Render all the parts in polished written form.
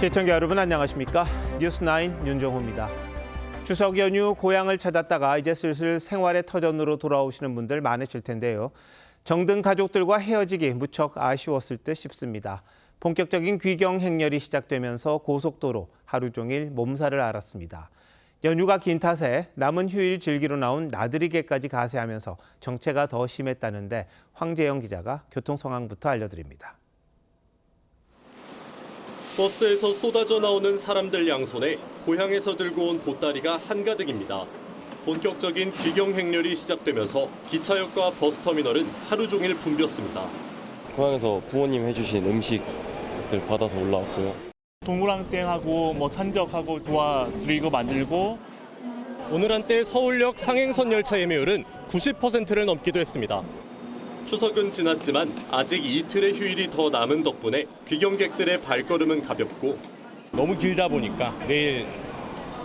시청자 여러분 안녕하십니까? 뉴스9 윤정호입니다. 추석 연휴 고향을 찾았다가 이제 슬슬 생활의 터전으로 돌아오시는 분들 많으실 텐데요. 정든 가족들과 헤어지기 무척 아쉬웠을 듯 싶습니다. 본격적인 귀경 행렬이 시작되면서 고속도로 하루 종일 몸살을 앓았습니다. 연휴가 긴 탓에 남은 휴일 즐기러 나온 나들이개까지 가세하면서 정체가 더 심했다는데 황재영 기자가 교통 상황부터 알려드립니다. 버스에서 쏟아져 나오는 사람들 양손에 고향에서 들고 온 보따리가 한가득입니다. 본격적인 귀경 행렬이 시작되면서 기차역과 버스터미널은 하루 종일 붐볐습니다. 고향에서 부모님 해주신 음식들 받아서 올라왔고요. 동그랑땡하고 산적하고 도와드리고 만들고. 오늘 한때 서울역 상행선 열차 예매율은 90%를 넘기도 했습니다. 추석은 지났지만 아직 이틀의 휴일이 더 남은 덕분에 귀경객들의 발걸음은 가볍고 너무 길다 보니까 내일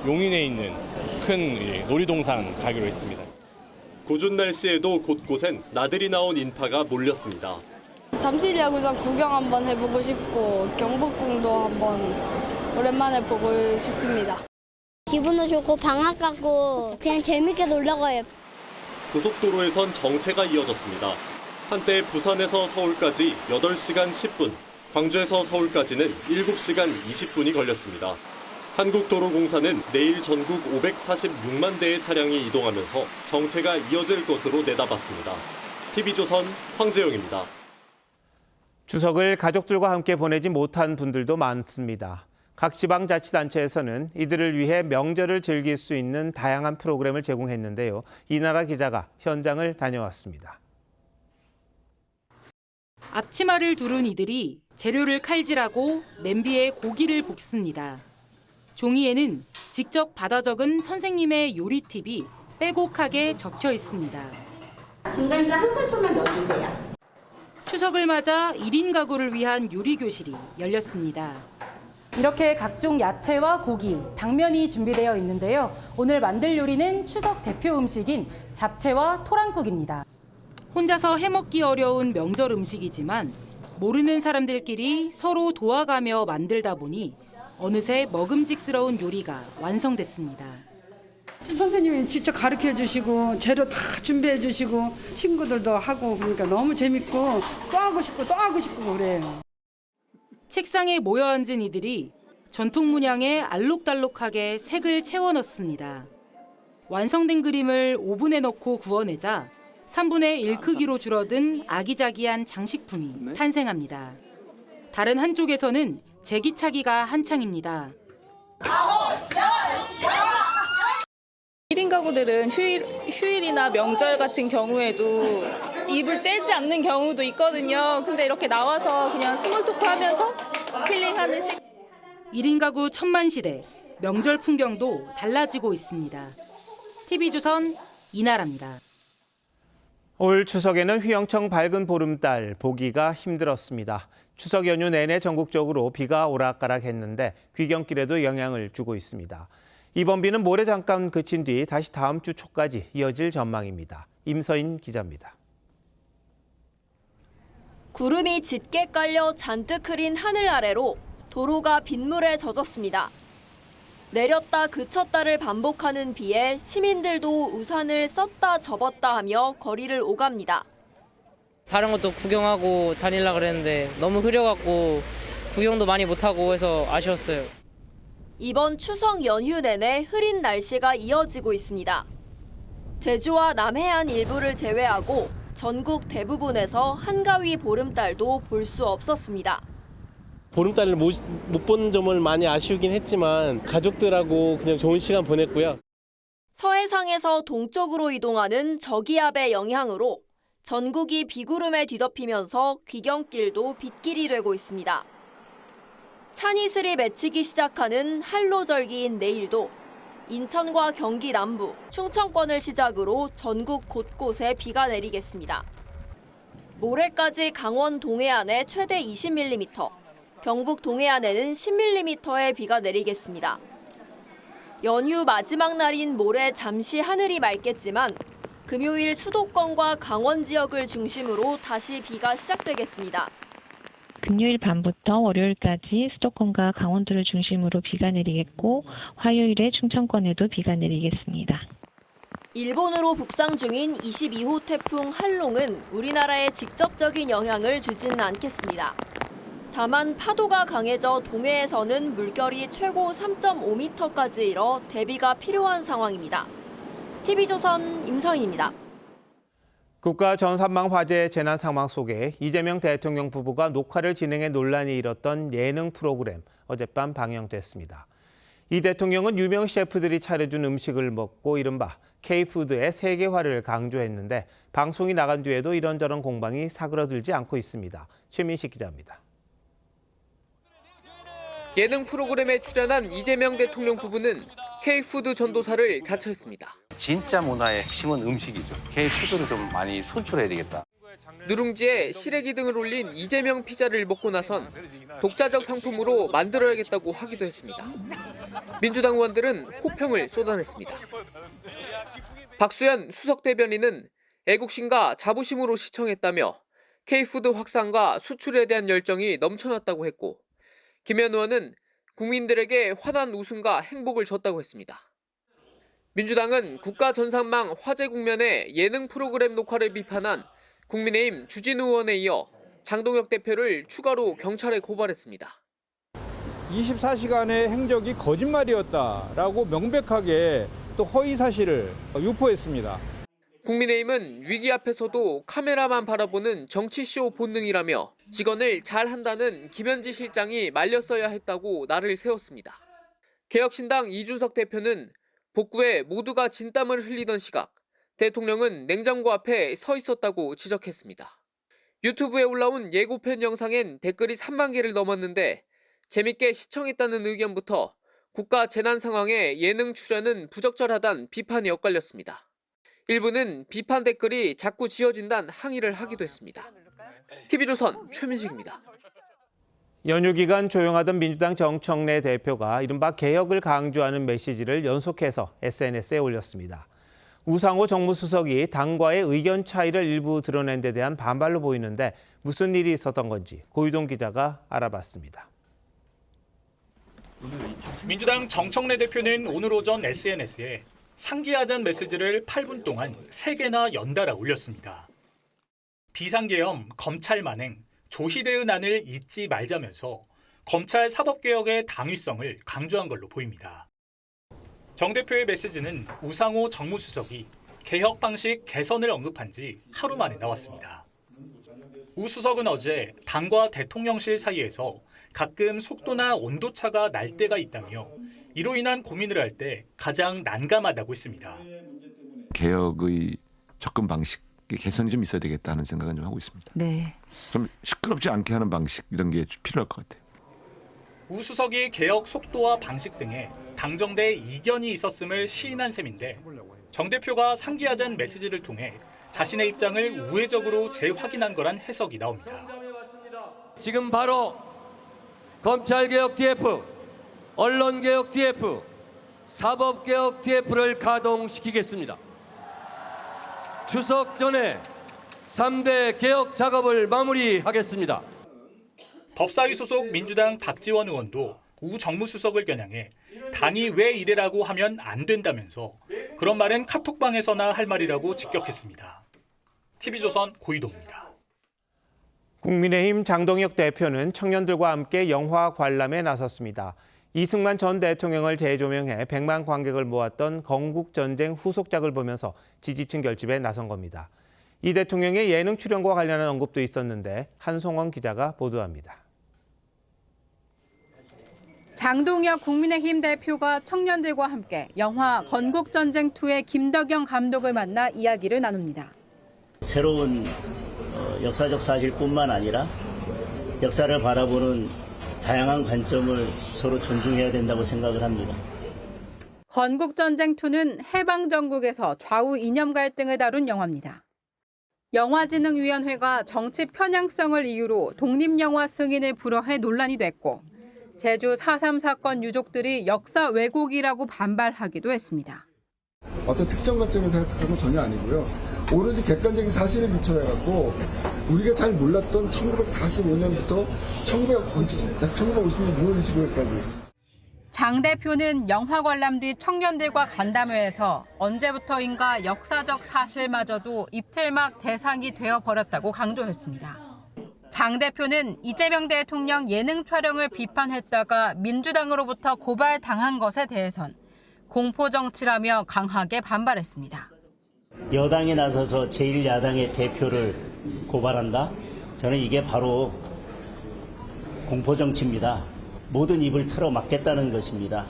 용인에 있는 큰 놀이동산 가기로 했습니다. 궂은 날씨에도 곳곳엔 나들이 나온 인파가 몰렸습니다. 잠실야구장 구경 한번 해보고 싶고 경복궁도 한번 오랜만에 보고 싶습니다. 기분도 좋고 방학 같고 그냥 재밌게 놀러 가요. 고속도로에선 정체가 이어졌습니다. 한때 부산에서 서울까지 8시간 10분, 광주에서 서울까지는 7시간 20분이 걸렸습니다. 한국도로공사는 내일 전국 546만 대의 차량이 이동하면서 정체가 이어질 것으로 내다봤습니다. TV조선 황재영입니다. 추석을 가족들과 함께 보내지 못한 분들도 많습니다. 각 지방자치단체에서는 이들을 위해 명절을 즐길 수 있는 다양한 프로그램을 제공했는데요. 이나라 기자가 현장을 다녀왔습니다. 앞치마를 두른 이들이 재료를 칼질하고 냄비에 고기를 볶습니다. 종이에는 직접 받아 적은 선생님의 요리 팁이 빼곡하게 적혀 있습니다. 진간장 한 큰술만 넣어주세요. 추석을 맞아 1인 가구를 위한 요리 교실이 열렸습니다. 이렇게 각종 야채와 고기, 당면이 준비되어 있는데요. 오늘 만들 요리는 추석 대표 음식인 잡채와 토랑국입니다. 혼자서 해먹기 어려운 명절 음식이지만 모르는 사람들끼리 서로 도와가며 만들다 보니 어느새 먹음직스러운 요리가 완성됐습니다. 선생님이 직접 가르쳐 주시고 재료 다 준비해 주시고 친구들도 하고 그러니까 너무 재밌고 또 하고 싶고 그래요. 책상에 모여 앉은 이들이 전통 문양에 알록달록하게 색을 채워 넣습니다. 완성된 그림을 오븐에 넣고 구워내자 3분의 1 크기로 줄어든 아기자기한 장식품이 탄생합니다. 다른 한쪽에서는 제기차기가 한창입니다. 1인 가구들은 휴일이나 명절 같은 경우에도 입을 떼지 않는 경우도 있거든요. 근데 이렇게 나와서 그냥 스몰 토크 하면서 힐링하는 시간. 1인 가구 천만시대, 명절 풍경도 달라지고 있습니다. TV조선 이나라입니다. 올 추석에는 휘영청 밝은 보름달 보기가 힘들었습니다. 추석 연휴 내내 전국적으로 비가 오락가락했는데 귀경길에도 영향을 주고 있습니다. 이번 비는 모레 잠깐 그친 뒤 다시 다음 주 초까지 이어질 전망입니다. 임서인 기자입니다. 구름이 짙게 깔려 잔뜩 흐린 하늘 아래로 도로가 빗물에 젖었습니다. 내렸다 그쳤다를 반복하는 비에 시민들도 우산을 썼다 접었다 하며 거리를 오갑니다. 다른 것도 구경하고 다니려고 그랬는데 너무 흐려갖고 구경도 많이 못하고 해서 아쉬웠어요. 이번 추석 연휴 내내 흐린 날씨가 이어지고 있습니다. 제주와 남해안 일부를 제외하고 전국 대부분에서 한가위 보름달도 볼 수 없었습니다. 보름달을 못 본 점을 많이 아쉬우긴 했지만 가족들하고 그냥 좋은 시간 보냈고요. 서해상에서 동쪽으로 이동하는 저기압의 영향으로 전국이 비구름에 뒤덮이면서 귀경길도 빗길이 되고 있습니다. 찬이슬이 맺히기 시작하는 한로절기인 내일도 인천과 경기 남부, 충청권을 시작으로 전국 곳곳에 비가 내리겠습니다. 모레까지 강원 동해안에 최대 20mm, 경북 동해안에는 10mm의 비가 내리겠습니다. 연휴 마지막 날인 모레 잠시 하늘이 맑겠지만 금요일 수도권과 강원 지역을 중심으로 다시 비가 시작되겠습니다. 금요일 밤부터 월요일까지 수도권과 강원도를 중심으로 비가 내리겠고 화요일에 충청권에도 비가 내리겠습니다. 일본으로 북상 중인 22호 태풍 한롱은 우리나라에 직접적인 영향을 주지는 않겠습니다. 다만 파도가 강해져 동해에서는 물결이 최고 3.5m까지 일어 대비가 필요한 상황입니다. TV조선 임서인입니다. 국가 전산망 화재 재난 상황 속에 이재명 대통령 부부가 녹화를 진행해 논란이 일었던 예능 프로그램 어젯밤 방영됐습니다. 이 대통령은 유명 셰프들이 차려준 음식을 먹고 이른바 K푸드의 세계화를 강조했는데 방송이 나간 뒤에도 이런저런 공방이 사그러들지 않고 있습니다. 최민식 기자입니다. 예능 프로그램에 출연한 이재명 대통령 부부는 K푸드 전도사를 자처했습니다. 진짜 문화의 핵심은 음식이죠. K푸드를 좀 많이 수출해야 되겠다. 누룽지에 시래기 등을 올린 이재명 피자를 먹고 나선 독자적 상품으로 만들어야겠다고 하기도 했습니다. 민주당 의원들은 호평을 쏟아냈습니다. 박수현 수석 대변인은 애국심과 자부심으로 시청했다며 K푸드 확산과 수출에 대한 열정이 넘쳐났다고 했고, 김현 의원은 국민들에게 환한 웃음과 행복을 줬다고 했습니다. 민주당은 국가 전산망 화재 국면에 예능 프로그램 녹화를 비판한 국민의힘 주진우 의원에 이어 장동혁 대표를 추가로 경찰에 고발했습니다. 24시간의 행적이 거짓말이었다라고 명백하게 또 허위 사실을 유포했습니다. 국민의힘은 위기 앞에서도 카메라만 바라보는 정치쇼 본능이라며 직원을 잘한다는 김현지 실장이 말렸어야 했다고 날을 세웠습니다. 개혁신당 이준석 대표는 복구에 모두가 진땀을 흘리던 시각, 대통령은 냉장고 앞에 서 있었다고 지적했습니다. 유튜브에 올라온 예고편 영상엔 댓글이 3만 개를 넘었는데 재밌게 시청했다는 의견부터 국가 재난 상황에 예능 출연은 부적절하다는 비판이 엇갈렸습니다. 일부는 비판 댓글이 자꾸 지어진다는 항의를 하기도 했습니다. TV조선 최민식입니다. 연휴 기간 조용하던 민주당 정청래 대표가 이른바 개혁을 강조하는 메시지를 연속해서 SNS에 올렸습니다. 우상호 정무수석이 당과의 의견 차이를 일부 드러낸 데 대한 반발로 보이는데 무슨 일이 있었던 건지 고유동 기자가 알아봤습니다. 민주당 정청래 대표는 오늘 오전 SNS에 상기하자는 메시지를 8분 동안 3개나 연달아 올렸습니다. 비상계엄, 검찰 만행, 조희대의 난을 잊지 말자면서 검찰 사법개혁의 당위성을 강조한 걸로 보입니다. 정 대표의 메시지는 우상호 정무수석이 개혁 방식 개선을 언급한 지 하루 만에 나왔습니다. 우 수석은 어제 당과 대통령실 사이에서 가끔 속도나 온도차가 날 때가 있다며 이로 인한 고민을 할 때 가장 난감하다고 했습니다. 개혁의 접근 방식 개선이 좀 있어야 되겠다는 생각은 좀 하고 있습니다. 네. 좀 시끄럽지 않게 하는 방식 이런 게 필요할 것 같아요. 우 수석이 개혁 속도와 방식 등에 당정대 이견이 있었음을 시인한 셈인데 정 대표가 상기하자는 메시지를 통해 자신의 입장을 우회적으로 재확인한 거란 해석이 나옵니다. 지금 바로 검찰개혁 TF, 언론개혁 TF, 사법개혁 TF를 가동시키겠습니다. 추석 전에 3대 개혁 작업을 마무리하겠습니다. 법사위 소속 민주당 박지원 의원도 우 정무수석을 겨냥해 당이 왜 이래라고 하면 안 된다면서 그런 말은 카톡방에서나 할 말이라고 직격했습니다. TV조선 고이동입니다. 국민의힘 장동혁 대표는 청년들과 함께 영화 관람에 나섰습니다. 이승만 전 대통령을 재조명해 100만 관객을 모았던 건국전쟁 후속작을 보면서 지지층 결집에 나선 겁니다. 이 대통령의 예능 출연과 관련한 언급도 있었는데 한송원 기자가 보도합니다. 장동혁 국민의힘 대표가 청년들과 함께 영화 건국전쟁2의 김덕영 감독을 만나 이야기를 나눕니다. 새로운 역사적 사실뿐만 아니라 역사를 바라보는 다양한 관점을 서로 존중해야 된다고 생각을 합니다. 건국전쟁2는 해방전국에서 좌우 이념 갈등을 다룬 영화입니다. 영화진흥위원회가 정치 편향성을 이유로 독립영화 승인을 불허해 논란이 됐고 제주 4.3 사건 유족들이 역사 왜곡이라고 반발하기도 했습니다. 어떤 특정 관점에서 해석하는 건 전혀 아니고요. 오로지 객관적인 사실을 비춰내갖고 우리가 잘 몰랐던 1945년부터 1950년 6월 25일까지 장 대표는 영화 관람 뒤 청년들과 간담회에서 언제부터인가 역사적 사실마저도 입틀막 대상이 되어버렸다고 강조했습니다. 장 대표는 이재명 대통령 예능 촬영을 비판했다가 민주당으로부터 고발당한 것에 대해선 공포정치라며 강하게 반발했습니다. 여당이 나서서 제1야당의 대표를 고발한다? 저는 이게 바로 공포정치입니다. 모든 입을 틀어막겠다는 것입니다.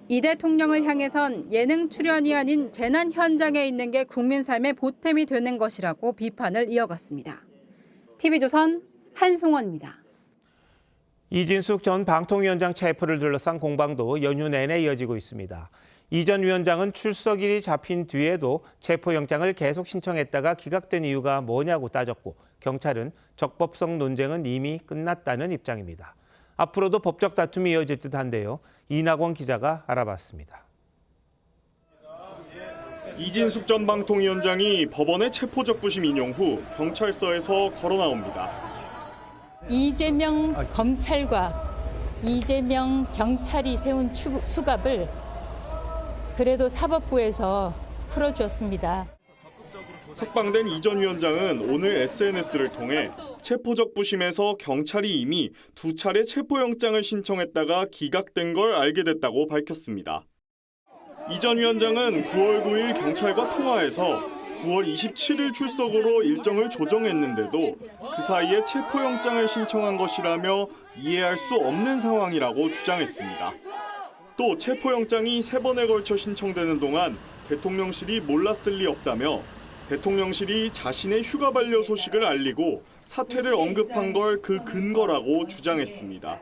이 대통령을 향해선 예능 출연이 아닌 재난 현장에 있는 게 국민 삶의 보탬이 되는 것이라고 비판을 이어갔습니다. TV조선 한송원입니다. 이진숙 전 방통위원장 체포를 둘러싼 공방도 연휴 내내 이어지고 있습니다. 이 전 위원장은 출석일이 잡힌 뒤에도 체포영장을 계속 신청했다가 기각된 이유가 뭐냐고 따졌고 경찰은 적법성 논쟁은 이미 끝났다는 입장입니다. 앞으로도 법적 다툼이 이어질 듯한데요. 이낙원 기자가 알아봤습니다. 이진숙 전 방통위원장이 법원의 체포적부심 인용 후 경찰서에서 걸어 나옵니다. 이재명 검찰과 이재명 경찰이 세운 수갑을 그래도 사법부에서 풀어주었습니다. 석방된 이 전 위원장은 오늘 SNS를 통해 체포적부심에서 경찰이 이미 2차례 체포영장을 신청했다가 기각된 걸 알게 됐다고 밝혔습니다. 이 전 위원장은 9월 9일 경찰과 통화해서 9월 27일 출석으로 일정을 조정했는데도 그 사이에 체포영장을 신청한 것이라며 이해할 수 없는 상황이라고 주장했습니다. 또 체포영장이 3번에 걸쳐 신청되는 동안 대통령실이 몰랐을 리 없다며 대통령실이 자신의 휴가 반려 소식을 알리고 사퇴를 언급한 걸 그 근거라고 주장했습니다.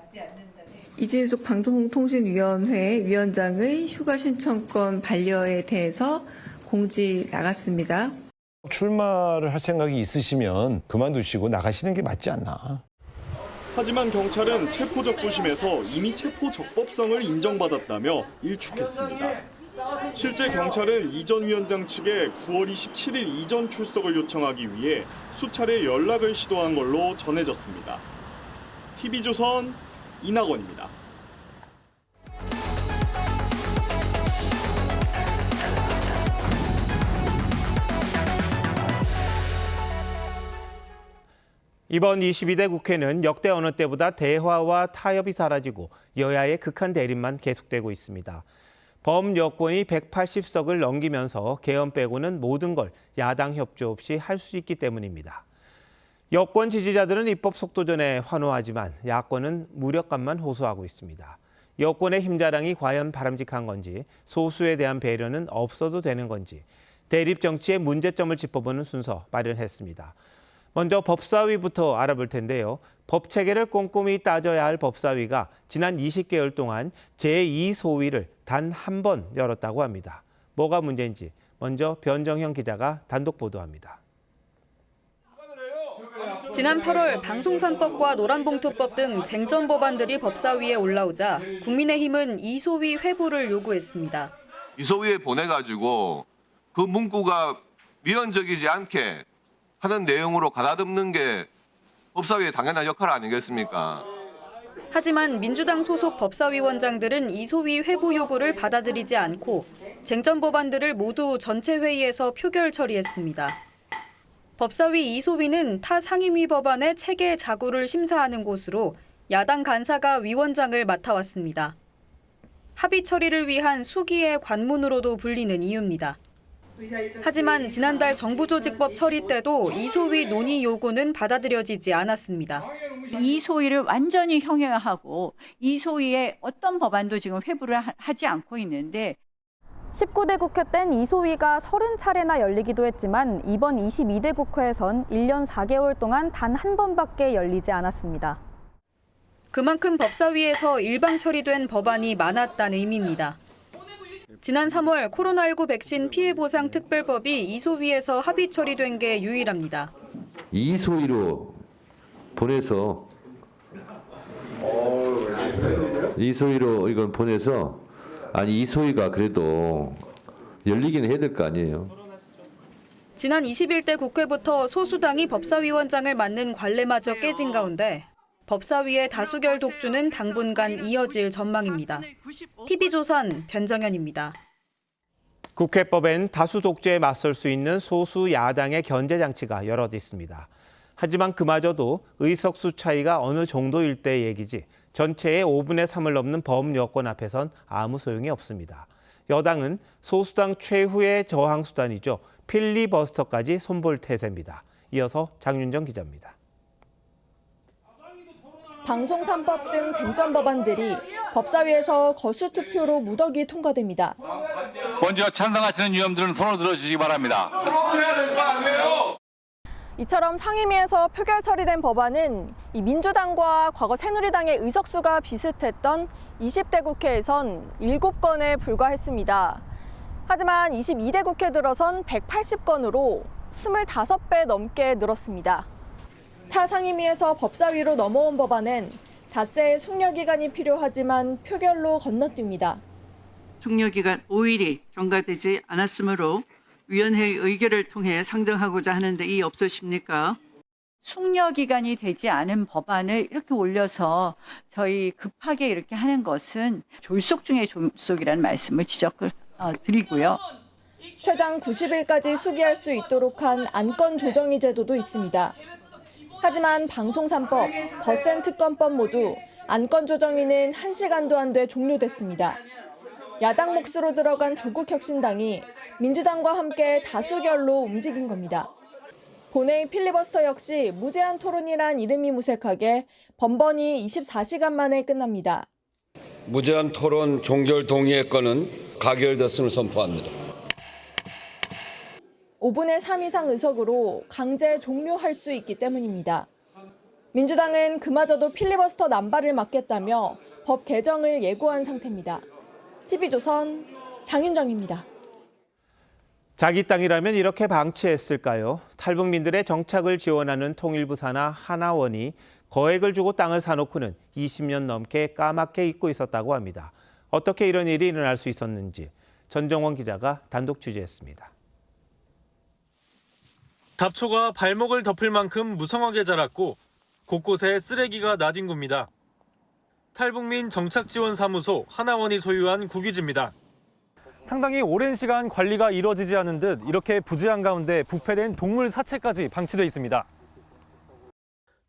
이진숙 방송통신위원회 위원장의 휴가 신청권 반려에 대해서 공지 나갔습니다. 출마를 할 생각이 있으시면 그만두시고 나가시는 게 맞지 않나. 하지만 경찰은 체포적부심에서 이미 체포 적법성을 인정받았다며 일축했습니다. 실제 경찰은 이 전 위원장 측에 9월 27일 이전 출석을 요청하기 위해 수차례 연락을 시도한 걸로 전해졌습니다. TV조선 이낙원입니다. 이번 22대 국회는 역대 어느 때보다 대화와 타협이 사라지고 여야의 극한 대립만 계속되고 있습니다. 범여권이 180석을 넘기면서 개헌 빼고는 모든 걸 야당 협조 없이 할 수 있기 때문입니다. 여권 지지자들은 입법 속도전에 환호하지만 야권은 무력감만 호소하고 있습니다. 여권의 힘자랑이 과연 바람직한 건지, 소수에 대한 배려는 없어도 되는 건지, 대립 정치의 문제점을 짚어보는 순서 마련했습니다. 먼저 법사위부터 알아볼 텐데요. 법 체계를 꼼꼼히 따져야 할 법사위가 지난 20개월 동안 제2소위를 단 한 번 열었다고 합니다. 뭐가 문제인지 먼저 변정형 기자가 단독 보도합니다. 지난 8월 방송산법과 노란봉투법 등 쟁점 법안들이 법사위에 올라오자 국민의힘은 2소위 회부를 요구했습니다. 2소위에 보내가지고 그 문구가 위헌적이지 않게 하는 내용으로 가다듬는 게 법사위의 당연한 역할 아니겠습니까? 하지만 민주당 소속 법사위원장들은 2소위 회부 요구를 받아들이지 않고 쟁점 법안들을 모두 전체 회의에서 표결 처리했습니다. 법사위 2소위는 타 상임위 법안의 체계 자구를 심사하는 곳으로 야당 간사가 위원장을 맡아왔습니다. 합의 처리를 위한 수기의 관문으로도 불리는 이유입니다. 하지만 지난달 정부조직법 처리 때도 2소위 논의 요구는 받아들여지지 않았습니다. 2소위를 완전히 형용하고 2소위에 어떤 법안도 지금 회부를 하지 않고 있는데 19대 국회 땐 2소위가 30차례나 열리기도 했지만 이번 22대 국회에선 1년 4개월 동안 단 한 번밖에 열리지 않았습니다. 그만큼 법사위에서 일방 처리된 법안이 많았다는 의미입니다. 지난 3월 코로나19 백신 피해 보상 특별법이 2소위에서 합의 처리된 게 유일합니다. 2소위로 보내서 2소위로 이건 보내서 아니 2소위가 그래도 열리긴 해야 될 거 아니에요. 지난 21대 국회부터 소수당이 법사위원장을 맡는 관례마저 깨진 가운데 법사위의 다수결 독주는 당분간 이어질 전망입니다. TV조선 변정현입니다. 국회법엔 다수 독재에 맞설 수 있는 소수 야당의 견제 장치가 여럿 있습니다. 하지만 그마저도 의석수 차이가 어느 정도일 때 얘기지 전체의 5분의 3을 넘는 범여권 앞에선 아무 소용이 없습니다. 여당은 소수당 최후의 저항 수단이죠. 필리버스터까지 손볼 태세입니다. 이어서 장윤정 기자입니다. 방송 3법 등 쟁점 법안들이 법사위에서 거수 투표로 무더기 통과됩니다. 먼저 찬성하시는 위원들은 손을 들어주시기 바랍니다. 이처럼 상임위에서 표결 처리된 법안은 이 민주당과 과거 새누리당의 의석수가 비슷했던 20대 국회에선 7건에 불과했습니다. 하지만 22대 국회 들어선 180건으로 25배 넘게 늘었습니다. 타 상임위에서 법사위로 넘어온 법안은 닷새의 숙려기간이 필요하지만 표결로 건너뜁니다. 숙려기간 5일이 경과되지 않았으므로 위원회의 의결을 통해 상정하고자 하는데 이의 없으십니까? 숙려기간이 되지 않은 법안을 이렇게 올려서 저희 급하게 이렇게 하는 것은 졸속 중의 졸속이라는 말씀을 지적을 드리고요. 최장 90일까지 수기할 수 있도록 한 안건 조정위 제도도 있습니다. 하지만 방송 3법, 덧센 특검법 모두 안건 조정위는 1시간도 안 돼 종료됐습니다. 야당 몫으로 들어간 조국혁신당이 민주당과 함께 다수결로 움직인 겁니다. 본회의 필리버스터 역시 무제한 토론이란 이름이 무색하게 번번이 24시간 만에 끝납니다. 무제한 토론 종결 동의의 건은 가결됐음을 선포합니다. 5분의 3 이상 의석으로 강제 종료할 수 있기 때문입니다. 민주당은 그마저도 필리버스터 남발을 막겠다며 법 개정을 예고한 상태입니다. TV조선 장윤정입니다. 자기 땅이라면 이렇게 방치했을까요? 탈북민들의 정착을 지원하는 통일부 산하 하나원이 거액을 주고 땅을 사놓고는 20년 넘게 까맣게 잊고 있었다고 합니다. 어떻게 이런 일이 일어날 수 있었는지 전정원 기자가 단독 취재했습니다. 잡초가 발목을 덮을 만큼 무성하게 자랐고 곳곳에 쓰레기가 나뒹굽니다. 탈북민 정착지원사무소 하나원이 소유한 국유지입니다. 상당히 오랜 시간 관리가 이루어지지 않은 듯 이렇게 부지한 가운데 부패된 동물 사체까지 방치돼 있습니다.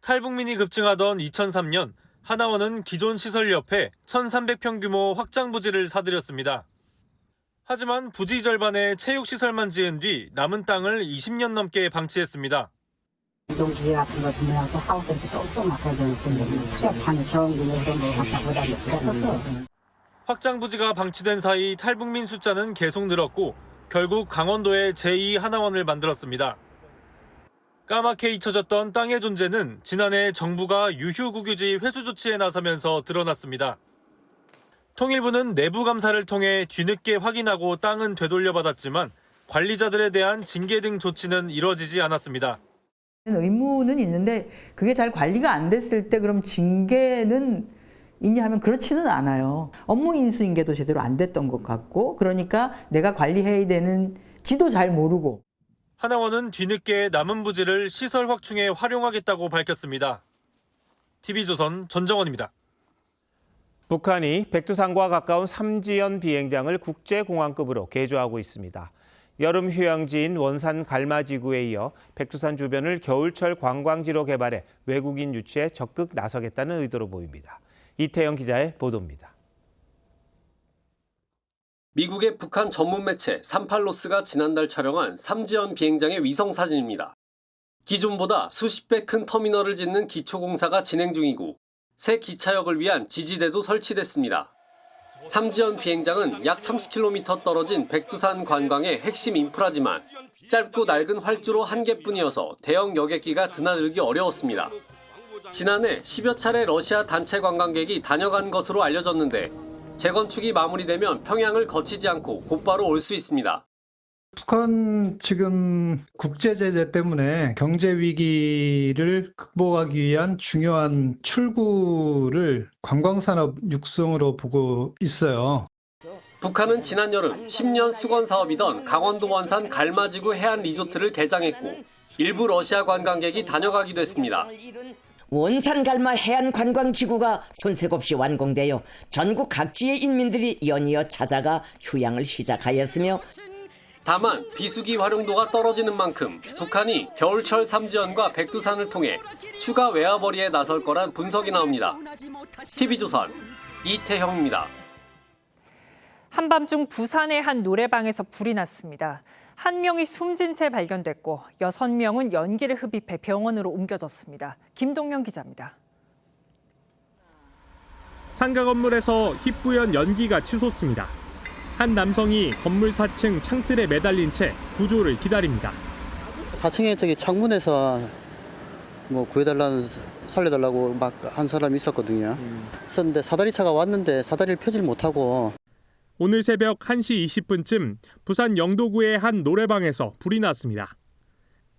탈북민이 급증하던 2003년 하나원은 기존 시설 옆에 1,300평 규모 확장 부지를 사들였습니다. 하지만 부지 절반의 체육시설만 지은 뒤 남은 땅을 20년 넘게 방치했습니다. 이동주의 같은 거 주문하고 또 하우스 이렇게 조그맣게 수렵하는 경기 이런 거 갖다 보다 확장 부지가 방치된 사이 탈북민 숫자는 계속 늘었고 결국 강원도에 제2 하나원을 만들었습니다. 까맣게 잊혀졌던 땅의 존재는 지난해 정부가 유휴국유지 회수 조치에 나서면서 드러났습니다. 통일부는 내부 감사를 통해 뒤늦게 확인하고 땅은 되돌려받았지만 관리자들에 대한 징계 등 조치는 이뤄지지 않았습니다. 의무는 있는데 그게 잘 관리가 안 됐을 때 그럼 징계는 있냐 하면 그렇지는 않아요. 업무 인수인계도 제대로 안 됐던 것 같고 그러니까 내가 관리해야 되는지도 잘 모르고. 하나원은 뒤늦게 남은 부지를 시설 확충에 활용하겠다고 밝혔습니다. TV조선 전정원입니다. 북한이 백두산과 가까운 삼지연 비행장을 국제공항급으로 개조하고 있습니다. 여름 휴양지인 원산 갈마지구에 이어 백두산 주변을 겨울철 관광지로 개발해 외국인 유치에 적극 나서겠다는 의도로 보입니다. 이태영 기자의 보도입니다. 미국의 북한 전문 매체 삼팔로스가 지난달 촬영한 삼지연 비행장의 위성 사진입니다. 기존보다 수십 배 큰 터미널을 짓는 기초공사가 진행 중이고 새 기차역을 위한 지지대도 설치됐습니다. 삼지연 비행장은 약 30km 떨어진 백두산 관광의 핵심 인프라지만 짧고 낡은 활주로 한 개뿐이어서 대형 여객기가 드나들기 어려웠습니다. 지난해 10여 차례 러시아 단체 관광객이 다녀간 것으로 알려졌는데 재건축이 마무리되면 평양을 거치지 않고 곧바로 올 수 있습니다. 북한 지금 국제 제재 때문에 경제 위기를 극복하기 위한 중요한 출구를 관광산업 육성으로 보고 있어요. 북한은 지난 여름 10년 수건 사업이던 강원도 원산 갈마지구 해안 리조트를 개장했고 일부 러시아 관광객이 다녀가기도 했습니다. 원산 갈마 해안 관광지구가 손색 없이 완공되어 전국 각지의 인민들이 연이어 찾아가 휴양을 시작하였으며 다만 비수기 활용도가 떨어지는 만큼 북한이 겨울철 삼지연과 백두산을 통해 추가 외화벌이에 나설 거란 분석이 나옵니다. TV조선 이태형입니다. 한밤중 부산의 한 노래방에서 불이 났습니다. 한 명이 숨진 채 발견됐고 6명은 연기를 흡입해 병원으로 옮겨졌습니다. 김동영 기자입니다. 상가 건물에서 희뿌연 연기가 치솟습니다. 한 남성이 건물 4층 창틀에 매달린 채 구조를 기다립니다. 4층에 저기 창문에서 뭐 구해달라는 살려달라고 막 한 사람이 있었거든요. 있었는데 사다리차가 왔는데 사다리를 펴질 못하고. 오늘 새벽 1시 20분쯤 부산 영도구의 한 노래방에서 불이 났습니다.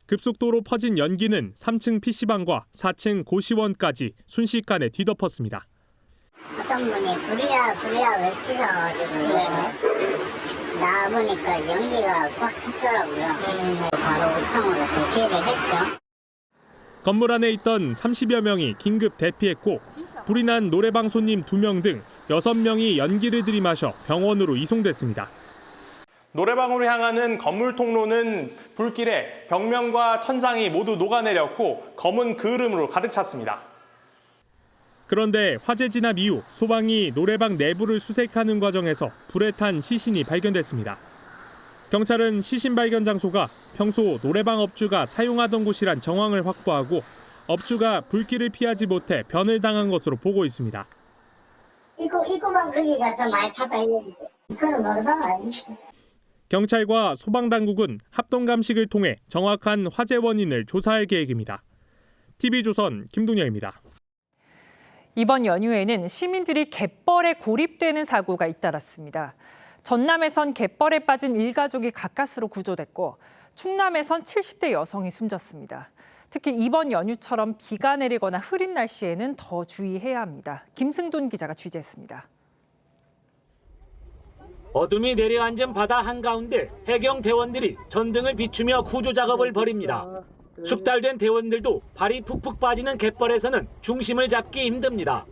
급속도로 퍼진 연기는 3층 PC방과 4층 고시원까지 순식간에 뒤덮었습니다. 어떤 분이 불이야 외치셔가지고 나와보니까 연기가 꽉 찼더라고요. 바로 옥상으로 대피를 했죠. 건물 안에 있던 30여 명이 긴급 대피했고 불이 난 노래방 손님 2명 등 6명이 연기를 들이마셔 병원으로 이송됐습니다. 노래방으로 향하는 건물 통로는 불길에 벽면과 천장이 모두 녹아내렸고 검은 그을음으로 가득 찼습니다. 그런데 화재 진압 이후 소방이 노래방 내부를 수색하는 과정에서 불에 탄 시신이 발견됐습니다. 경찰은 시신 발견 장소가 평소 노래방 업주가 사용하던 곳이란 정황을 확보하고 업주가 불길을 피하지 못해 변을 당한 것으로 보고 있습니다. 입구만 거기가 좀 많이 타다 있는데 그건 노래방 아닙니다. 경찰과 소방당국은 합동감식을 통해 정확한 화재 원인을 조사할 계획입니다. TV조선 김동영입니다. 이번 연휴에는 시민들이 갯벌에 고립되는 사고가 잇따랐습니다. 전남에선 갯벌에 빠진 일가족이 가까스로 구조됐고 충남에선 70대 여성이 숨졌습니다. 특히 이번 연휴처럼 비가 내리거나 흐린 날씨에는 더 주의해야 합니다. 김승돈 기자가 취재했습니다. 어둠이 내려앉은 바다 한가운데 해경 대원들이 전등을 비추며 구조 작업을 벌입니다. 숙달된 대원들도 발이 푹푹 빠지는 갯벌에서는 중심을 잡기 힘듭니다.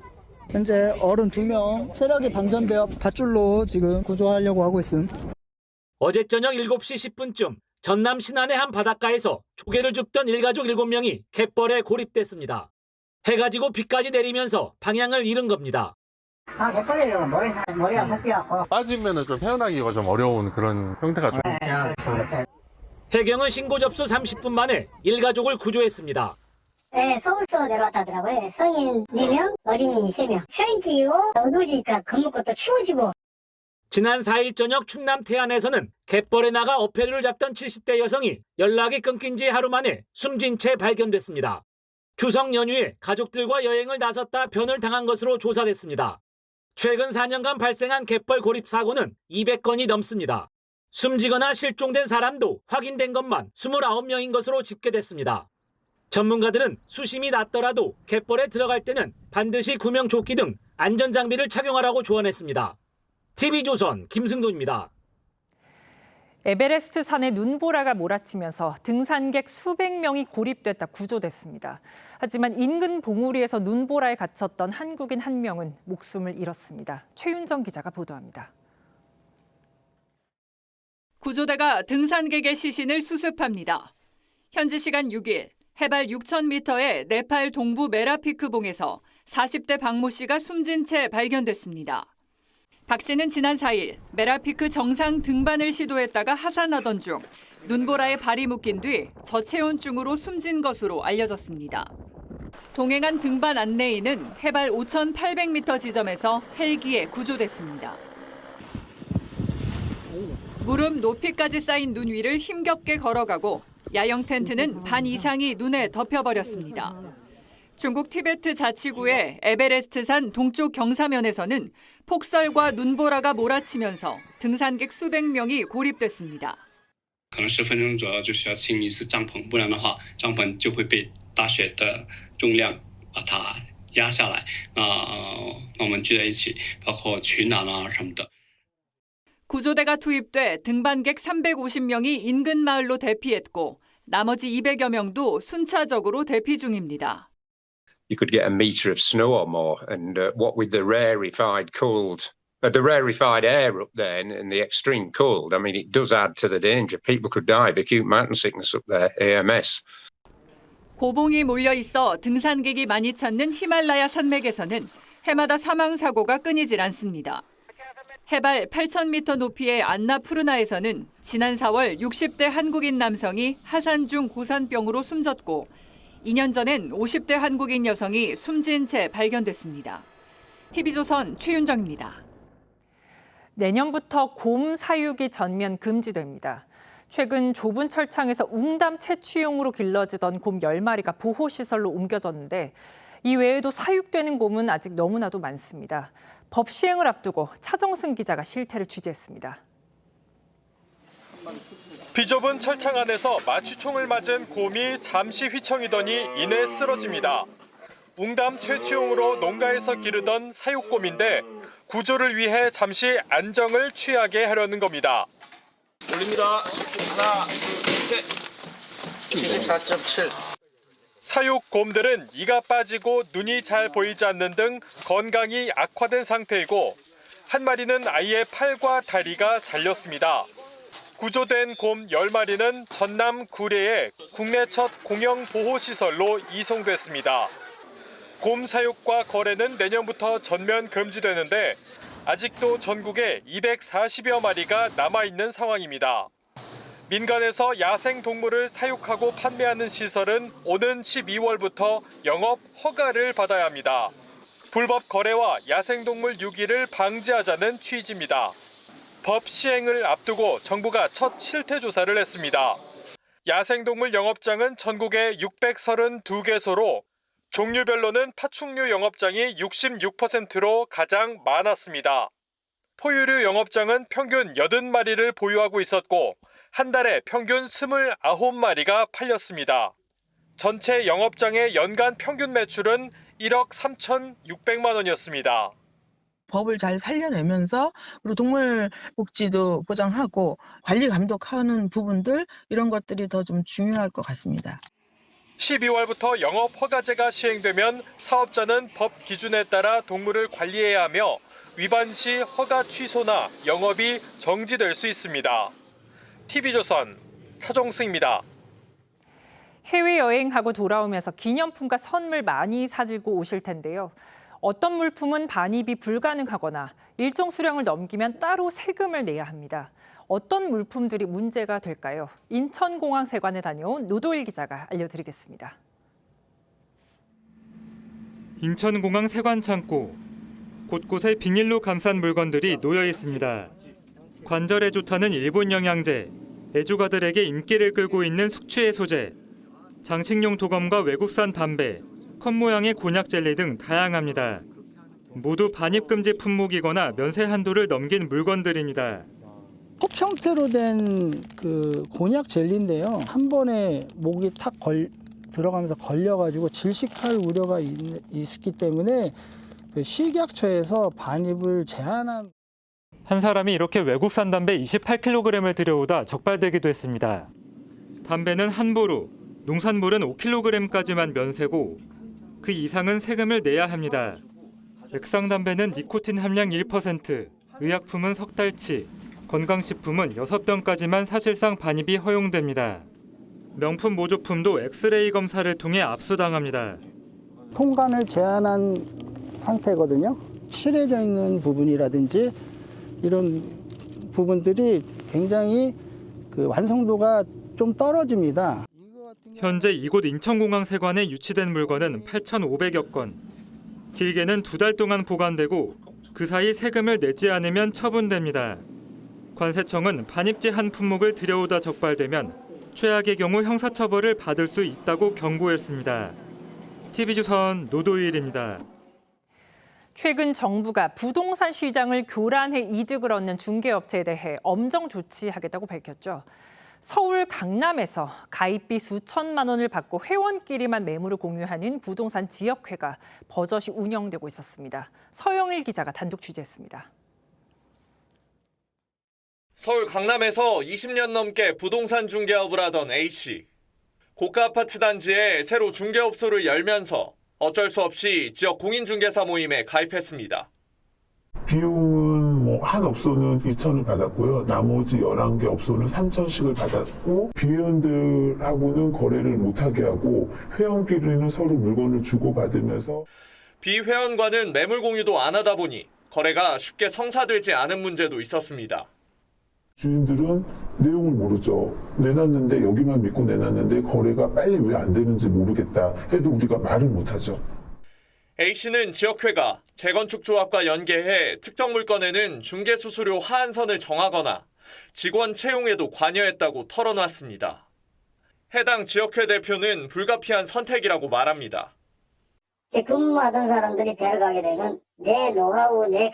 현재 어른 2명, 체력이 방전되어 밧줄로 지금 구조하려고 하고 있습니다. 어제 저녁 7시 10분쯤 전남 신안의 한 바닷가에서 조개를 줍던 일가족 7명이 갯벌에 고립됐습니다. 해가 지고 비까지 내리면서 방향을 잃은 겁니다. 갯벌에 머리가 헛비갖고 빠지면은 좀 헤어나기가 좀 어려운 그런 형태가 좀. 해경은 신고 접수 30분 만에 일가족을 구조했습니다. 네, 서울서 내려왔다더라고요. 성인 4명, 어린이 3명. 추위기고 어두워지니까 겁먹고 추워지고. 지난 4일 저녁 충남 태안에서는 갯벌에 나가 어패류를 잡던 70대 여성이 연락이 끊긴 지 하루 만에 숨진 채 발견됐습니다. 추석 연휴에 가족들과 여행을 나섰다 변을 당한 것으로 조사됐습니다. 최근 4년간 발생한 갯벌 고립 사고는 200건이 넘습니다. 숨지거나 실종된 사람도 확인된 것만 29명인 것으로 집계됐습니다. 전문가들은 수심이 낮더라도 갯벌에 들어갈 때는 반드시 구명조끼 등 안전장비를 착용하라고 조언했습니다. TV조선 김승돈입니다. 에베레스트 산에 눈보라가 몰아치면서 등산객 수백 명이 고립됐다 구조됐습니다. 하지만 인근 봉우리에서 눈보라에 갇혔던 한국인 1명은 목숨을 잃었습니다. 최윤정 기자가 보도합니다. 구조대가 등산객의 시신을 수습합니다. 현지 시간 6일 해발 6,000m의 네팔 동부 메라피크봉에서 40대 박모 씨가 숨진 채 발견됐습니다. 박 씨는 지난 4일 메라피크 정상 등반을 시도했다가 하산하던 중 눈보라에 발이 묶인 뒤 저체온증으로 숨진 것으로 알려졌습니다. 동행한 등반 안내인은 해발 5,800m 지점에서 헬기에 구조됐습니다. 무릎 높이까지 쌓인 눈 위를 힘겹게 걸어가고 야영 텐트는 반 이상이 눈에 덮여버렸습니다. 중국 티베트 자치구의 에베레스트산 동쪽 경사면에서는 폭설과 눈보라가 몰아치면서 등산객 수백 명이 고립됐습니다. 可能10分钟左右就需要清一次帐篷，不然的话，帐篷就会被大雪的重量把它压下来。我们聚在一起，包括取暖啊什么的。 구조대가 투입돼 등반객 350명이 인근 마을로 대피했고 나머지 200여 명도 순차적으로 대피 중입니다. You could get a metre of snow or more, and what with the rarefied air up there and the extreme cold, I mean, it does add to the danger. People could die of acute mountain sickness up there, AMS. 고봉이 몰려 있어 등산객이 많이 찾는 히말라야 산맥에서는 해마다 사망 사고가 끊이질 않습니다. 해발 8,000m 높이의 안나푸르나에서는 지난 4월 60대 한국인 남성이 하산 중 고산병으로 숨졌고 2년 전엔 50대 한국인 여성이 숨진 채 발견됐습니다. TV조선 최윤정입니다. 내년부터 곰 사육이 전면 금지됩니다. 최근 좁은 철창에서 웅담 채취용으로 길러지던 곰 10마리가 보호시설로 옮겨졌는데 이 외에도 사육되는 곰은 아직 너무나도 많습니다. 법 시행을 앞두고 차정승 기자가 실태를 취재했습니다. 비좁은 철창 안에서 마취총을 맞은 곰이 잠시 휘청이더니 이내 쓰러집니다. 웅담 채취용으로 농가에서 기르던 사육곰인데 구조를 위해 잠시 안정을 취하게 하려는 겁니다. 올립니다. 하나, 둘, 셋. 74.7. 사육곰들은 이가 빠지고 눈이 잘 보이지 않는 등 건강이 악화된 상태이고 한 마리는 아예 팔과 다리가 잘렸습니다. 구조된 곰 10마리는 전남 구례의 국내 첫 공영 보호시설로 이송됐습니다. 곰 사육과 거래는 내년부터 전면 금지되는데 아직도 전국에 240여 마리가 남아있는 상황입니다. 민간에서 야생 동물을 사육하고 판매하는 시설은 오는 12월부터 영업 허가를 받아야 합니다. 불법 거래와 야생동물 유기를 방지하자는 취지입니다. 법 시행을 앞두고 정부가 첫 실태 조사를 했습니다. 야생동물 영업장은 전국에 632개소로 종류별로는 파충류 영업장이 66%로 가장 많았습니다. 포유류 영업장은 평균 80마리를 보유하고 있었고 한 달에 평균 29마리가 팔렸습니다. 전체 영업장의 연간 평균 매출은 1억 3,600만 원이었습니다. 법을 잘 살려내면서 그리고 동물 복지도 보장하고 관리 감독하는 부분들 이런 것들이 더 좀 중요할 것 같습니다. 12월부터 영업 허가제가 시행되면 사업자는 법 기준에 따라 동물을 관리해야 하며 위반 시 허가 취소나 영업이 정지될 수 있습니다. TV조선 차정승입니다. 해외여행하고 돌아오면서 기념품과 선물 많이 사들고 오실 텐데요. 어떤 물품은 반입이 불가능하거나 일정 수량을 넘기면 따로 세금을 내야 합니다. 어떤 물품들이 문제가 될까요? 인천공항세관에 다녀온 노도일 기자가 알려드리겠습니다. 인천공항 세관 창고. 곳곳에 비닐로 감싼 물건들이 놓여 있습니다. 관절에 좋다는 일본 영양제, 애주가들에게 인기를 끌고 있는 숙취해 소재, 장식용 도검과 외국산 담배, 컵 모양의 곤약 젤리 등 다양합니다. 모두 반입금지 품목이거나 면세 한도를 넘긴 물건들입니다. 컵 형태로 된 그 곤약 젤리인데요. 한 번에 목이 탁 들어가면서 걸려가지고 질식할 우려가 있기 때문에 그 식약처에서 반입을 제한한. 한 사람이 이렇게 외국산 담배 28kg을 들여오다 적발되기도 했습니다. 담배는 한 보루, 농산물은 5kg까지만 면세고 그 이상은 세금을 내야 합니다. 액상 담배는 니코틴 함량 1%, 의약품은 석 달치, 건강식품은 6병까지만 사실상 반입이 허용됩니다. 명품 모조품도 엑스레이 검사를 통해 압수당합니다. 통관을 제한한 상태거든요. 칠해져 있는 부분이라든지 이런 부분들이 굉장히 그 완성도가 좀 떨어집니다. 현재 이곳 인천공항 세관에 유치된 물건은 8,500여 건. 길게는 2달 동안 보관되고 그 사이 세금을 내지 않으면 처분됩니다. 관세청은 반입제 한 품목을 들여오다 적발되면 최악의 경우 형사처벌을 받을 수 있다고 경고했습니다. TV조선 노도일입니다. 최근 정부가 부동산 시장을 교란해 이득을 얻는 중개업체에 대해 엄정 조치하겠다고 밝혔죠. 서울 강남에서 가입비 수천만 원을 받고 회원끼리만 매물을 공유하는 부동산 지역회가 버젓이 운영되고 있었습니다. 서영일 기자가 단독 취재했습니다. 서울 강남에서 20년 넘게 부동산 중개업을 하던 A씨. 고가 아파트 단지에 새로 중개업소를 열면서 어쩔 수 없이 지역 공인중개사 모임에 가입했습니다. 비용은 한 업소는 2,000을 받았고요. 나머지 11개 업소는 3,000씩을 받았고, 비회원들하고는 거래를 못하게 하고 회원끼리는 서로 물건을 주고받으면서 비회원과는 매물 공유도 안 하다 보니 거래가 쉽게 성사되지 않은 문제도 있었습니다. 주인들은 내용을 모르죠. 내놨는데 여기만 믿고 내놨는데 거래가 빨리 왜 안 되는지 모르겠다 해도 우리가 말을 못하죠. A씨는 지역회가 재건축 조합과 연계해 특정 물건에는 중개수수료 하한선을 정하거나 직원 채용에도 관여했다고 털어놨습니다. 해당 지역회 대표는 불가피한 선택이라고 말합니다. 근무하던 사람들이 데려가게 되면 내 노하우, 내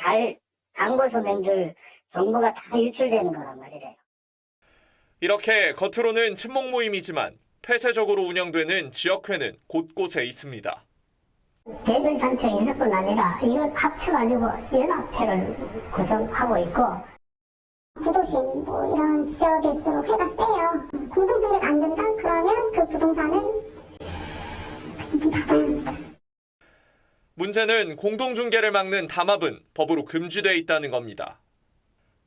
단골손님들 정보가 다 유출되는 거란 말이래요. 이렇게 겉으로는 친목 모임이지만 폐쇄적으로 운영되는 지역회는 곳곳에 있습니다. 개별 단체가 있을 뿐 아니라 이걸 합쳐가지고 연합회를 구성하고 있고, 구도심 이런 지역일수록 회가 세요. 공동중개가 안 된다? 그러면 그 부동산은 문 닫아야 합니다. 문제는 공동중개를 막는 담합은 법으로 금지돼 있다는 겁니다.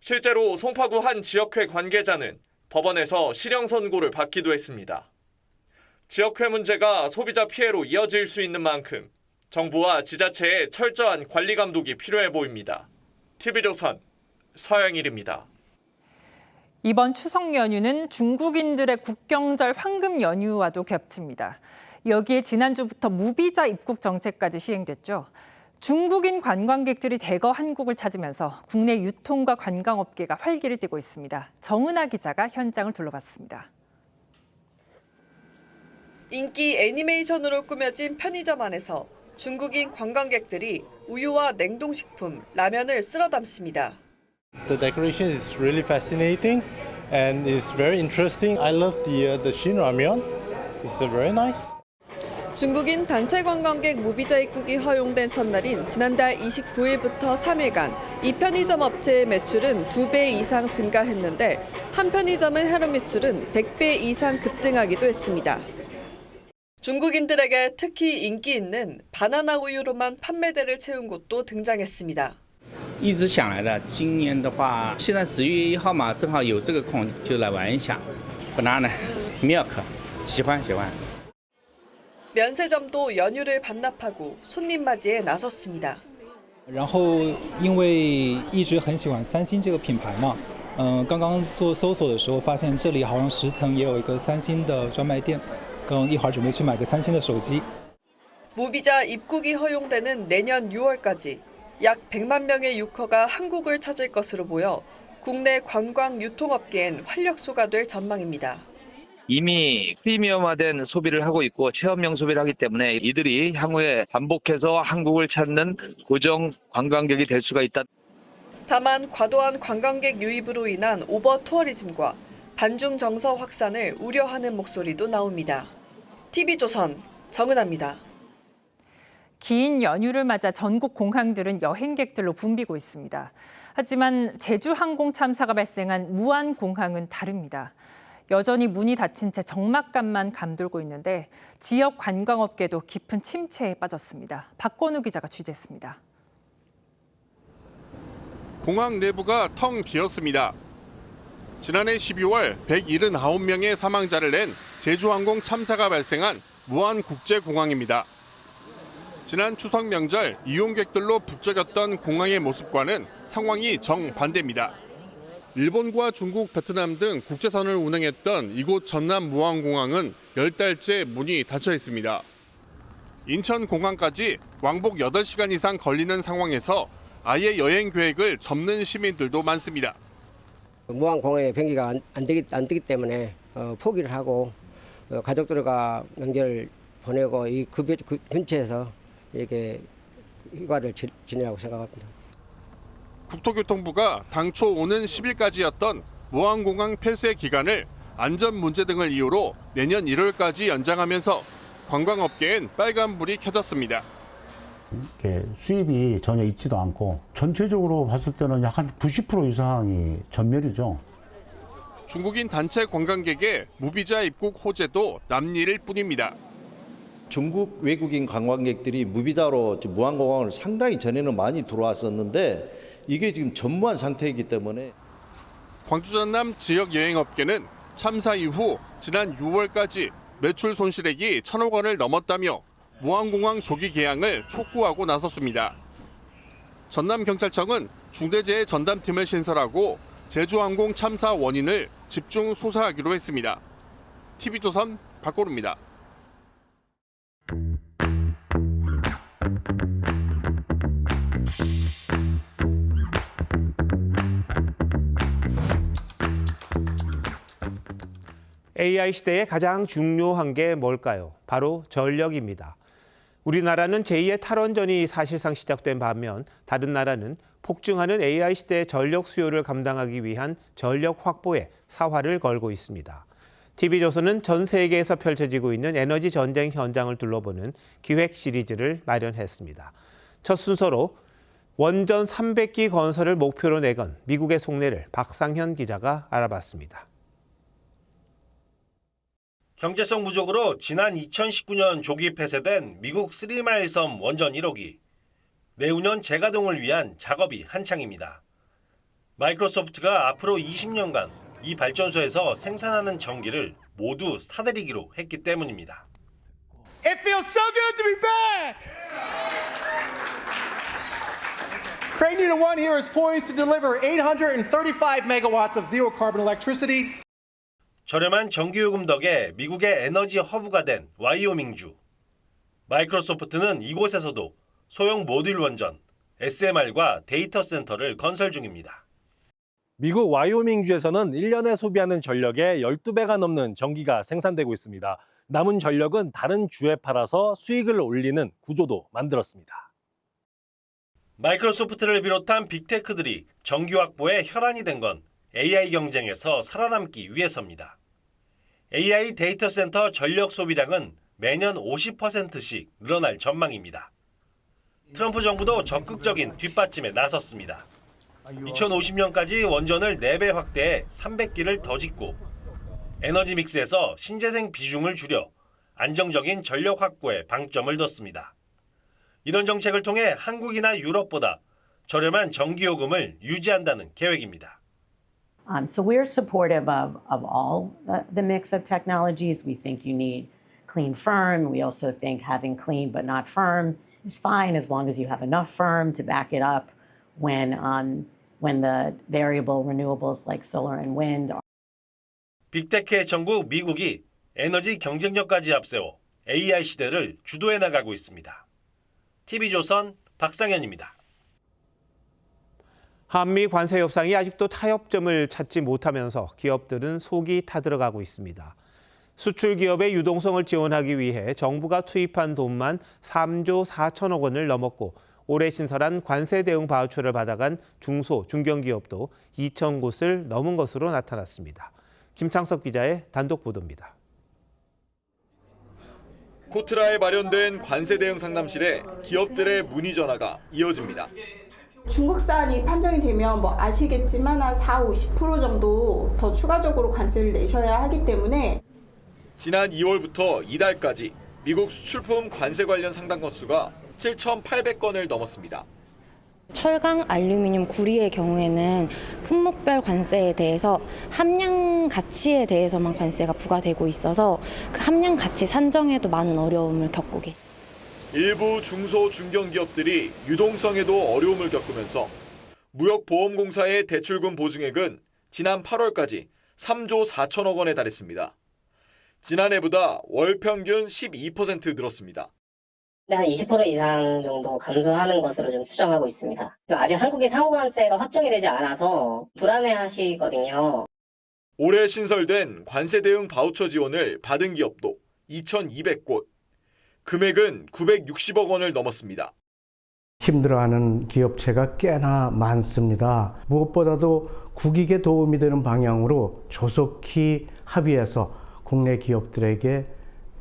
실제로 송파구 한 지역회 관계자는 법원에서 실형 선고를 받기도 했습니다. 지역회 문제가 소비자 피해로 이어질 수 있는 만큼 정부와 지자체의 철저한 관리 감독이 필요해 보입니다. TV조선 서영일입니다. 이번 추석 연휴는 중국인들의 국경절 황금 연휴와도 겹칩니다. 여기에 지난주부터 무비자 입국 정책까지 시행됐죠. 중국인 관광객들이 대거 한국을 찾으면서 국내 유통과 관광업계가 활기를 띠고 있습니다. 정은아 기자가 현장을 둘러봤습니다. 인기 애니메이션으로 꾸며진 편의점 안에서 중국인 관광객들이 우유와 냉동식품, 라면을 쓸어 담습니다. The decoration is really fascinating and it's very interesting. I love the Shin Ramyeon. It's very nice. 중국인 단체 관광객 무비자 입국이 허용된 첫날인 지난달 29일부터 3일간 이 편의점 업체의 매출은 2배 이상 증가했는데 한 편의점은 하루 매출은 100배 이상 급등하기도 했습니다. 중국인들에게 특히 인기 있는 바나나 우유로만 판매대를 채운 곳도 등장했습니다. 一直想来的，今年的话，现在10月1号嘛，正好有这个空，就来玩一下。banana milk， 喜欢。 면세점도 연휴를 반납하고 손님 맞이에 나섰습니다. 然后因为一直很喜欢三星这个品牌嘛，刚刚做搜索的时候发现这里好像10层也有一个三星的专卖店，一会儿准备去买个三星的手机。 무비자 입국이 허용되는 내년 6월까지 약 100만 명의 유커가 한국을 찾을 것으로 보여 국내 관광 유통업계엔 활력소가 될 전망입니다. 이미 프리미엄화된 소비를 하고 있고 체험형 소비를 하기 때문에 이들이 향후에 반복해서 한국을 찾는 고정 관광객이 될 수가 있다. 다만 과도한 관광객 유입으로 인한 오버 투어리즘과 반중 정서 확산을 우려하는 목소리도 나옵니다. TV조선 정은아입니다. 긴 연휴를 맞아 전국 공항들은 여행객들로 붐비고 있습니다. 하지만 제주 항공 참사가 발생한 무안공항은 다릅니다. 여전히 문이 닫힌 채 적막감만 감돌고 있는데 지역 관광업계도 깊은 침체에 빠졌습니다. 박건우 기자가 취재했습니다. 공항 내부가 텅 비었습니다. 지난해 12월 179명의 사망자를 낸 제주항공 참사가 발생한 무안국제공항입니다. 지난 추석 명절 이용객들로 북적였던 공항의 모습과는 상황이 정반대입니다. 일본과 중국, 베트남 등 국제선을 운행했던 이곳 전남 무안공항은 10달째 문이 닫혀 있습니다. 인천공항까지 왕복 8시간 이상 걸리는 상황에서 아예 여행 계획을 접는 시민들도 많습니다. 무안공항에 비행기가 안 뜨기 때문에 포기를 하고 가족들과 명절을 보내고 이 근처에서 이렇게 휴가를 지내라고 생각합니다. 국토교통부가 당초 오는 10일까지였던 무안공항 폐쇄 기간을 안전 문제 등을 이유로 내년 1월까지 연장하면서 관광업계엔 빨간불이 켜졌습니다. 수입이 전혀 있지도 않고 전체적으로 봤을 때는 약 한 90% 이상이 전멸이죠. 중국인 단체 관광객의 무비자 입국 호재도 남일일 뿐입니다. 중국 외국인 관광객들이 무비자로 무안공항을 상당히 전에는 많이 들어왔었는데 이게 지금 전무한 상태이기 때문에 광주 전남 지역 여행업계는 참사 이후 지난 6월까지 매출 손실액이 1,000억 원을 넘었다며 무안공항 조기 개항을 촉구하고 나섰습니다. 전남경찰청은 중대재해 전담팀을 신설하고 제주항공 참사 원인을 집중 수사하기로 했습니다. TV조선 박고루입니다. AI 시대에 가장 중요한 게 뭘까요? 바로 전력입니다. 우리나라는 제2의 탈원전이 사실상 시작된 반면 다른 나라는 폭증하는 AI 시대의 전력 수요를 감당하기 위한 전력 확보에 사활을 걸고 있습니다. TV조선은 전 세계에서 펼쳐지고 있는 에너지 전쟁 현장을 둘러보는 기획 시리즈를 마련했습니다. 첫 순서로 원전 300기 건설을 목표로 내건 미국의 속내를 박상현 기자가 알아봤습니다. 경제성 부족으로 지난 2019년 조기 폐쇄된 미국 3마일 섬 원전 1호기. 내후년 재가동을 위한 작업이 한창입니다. 마이크로소프트가 앞으로 20년간 이 발전소에서 생산하는 전기를 모두 사들이기로 했기 때문입니다. It feels so good to be back! Crane Unit 1 here is poised to deliver 835 megawatts of zero carbon electricity. 저렴한 전기요금 덕에 미국의 에너지 허브가 된 와이오밍주. 마이크로소프트는 이곳에서도 소형 모듈 원전, SMR과 데이터 센터를 건설 중입니다. 미국 와이오밍주에서는 1년에 소비하는 전력의 12배가 넘는 전기가 생산되고 있습니다. 남은 전력은 다른 주에 팔아서 수익을 올리는 구조도 만들었습니다. 마이크로소프트를 비롯한 빅테크들이 전기 확보에 혈안이 된 건 AI 경쟁에서 살아남기 위해서입니다. AI 데이터 센터 전력 소비량은 매년 50%씩 늘어날 전망입니다. 트럼프 정부도 적극적인 뒷받침에 나섰습니다. 2050년까지 원전을 4배 확대해 300기를 더 짓고 에너지 믹스에서 신재생 비중을 줄여 안정적인 전력 확보에 방점을 뒀습니다. 이런 정책을 통해 한국이나 유럽보다 저렴한 전기요금을 유지한다는 계획입니다. So we're supportive of all the mix of technologies. We think you need clean firm. We also think having clean but not firm is fine as long as you have enough firm to back it up when the variable renewables like solar and wind are. 빅테크의 천국 미국이 에너지 경쟁력까지 앞세워 AI 시대를 주도해 나가고 있습니다. TV조선 박상현입니다. 한미 관세 협상이 아직도 타협점을 찾지 못하면서 기업들은 속이 타들어가고 있습니다. 수출 기업의 유동성을 지원하기 위해 정부가 투입한 돈만 3조 4천억 원을 넘었고 올해 신설한 관세 대응 바우처를 받아간 중소, 중견기업도 2천 곳을 넘은 것으로 나타났습니다. 김창석 기자의 단독 보도입니다. 코트라에 마련된 관세 대응 상담실에 기업들의 문의 전화가 이어집니다. 중국 사안이 판정이 되면 아시겠지만 한 40-50% 정도 더 추가적으로 관세를 내셔야 하기 때문에 지난 2월부터 이달까지 미국 수출품 관세 관련 상담 건수가 7,800건을 넘었습니다. 철강, 알루미늄, 구리의 경우에는 품목별 관세에 대해서 함량 가치에 대해서만 관세가 부과되고 있어서 그 함량 가치 산정에도 많은 어려움을 겪고 계십니다. 일부 중소 중견기업들이 유동성에도 어려움을 겪으면서 무역보험공사의 대출금 보증액은 지난 8월까지 3조 4천억 원에 달했습니다. 지난해보다 월 평균 12% 늘었습니다. 한 20% 이상 정도 감소하는 것으로 좀 추정하고 있습니다. 아직 한국의 상호관세가 확정이 되지 않아서 불안해하시거든요. 올해 신설된 관세 대응 바우처 지원을 받은 기업도 2,200곳. 금액은 960억 원을 넘었습니다. 힘들어하는 기업체가 꽤나 많습니다. 무엇보다도 국익에 도움이 되는 방향으로 조속히 합의해서 국내 기업들에게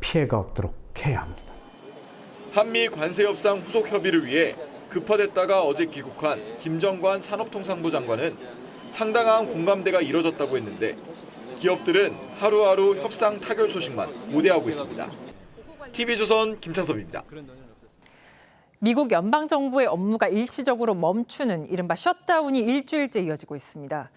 피해가 없도록 해야 합니다. 한미 관세 협상 후속 협의를 위해 급파됐다가 어제 귀국한 김정관 산업통상부 장관은 상당한 공감대가 이뤄졌다고 했는데 기업들은 하루하루 협상 타결 소식만 고대하고 있습니다. TV조선 김창섭입니다. 미국 연방정부의 업무가 일시적으로 멈추는 이른바 셧다운이 일주일째 이어지고 있습니다.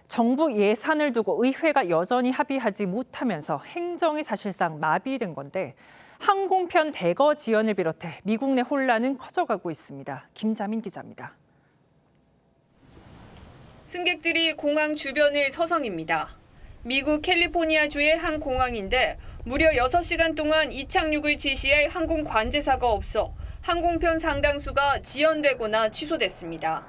정부 예산을 두고 의회가 여전히 합의하지 못하면서 행정이 사실상 마비된 건데 항공편 대거 지연을 비롯해 미국 내 혼란은 커져가고 있습니다. 김자민 기자입니다. 승객들이 공항 주변을 서성입니다. 미국 캘리포니아주의 한 공항인데 무려 6시간 동안 이착륙을 지시할 항공 관제사가 없어 항공편 상당수가 지연되거나 취소됐습니다.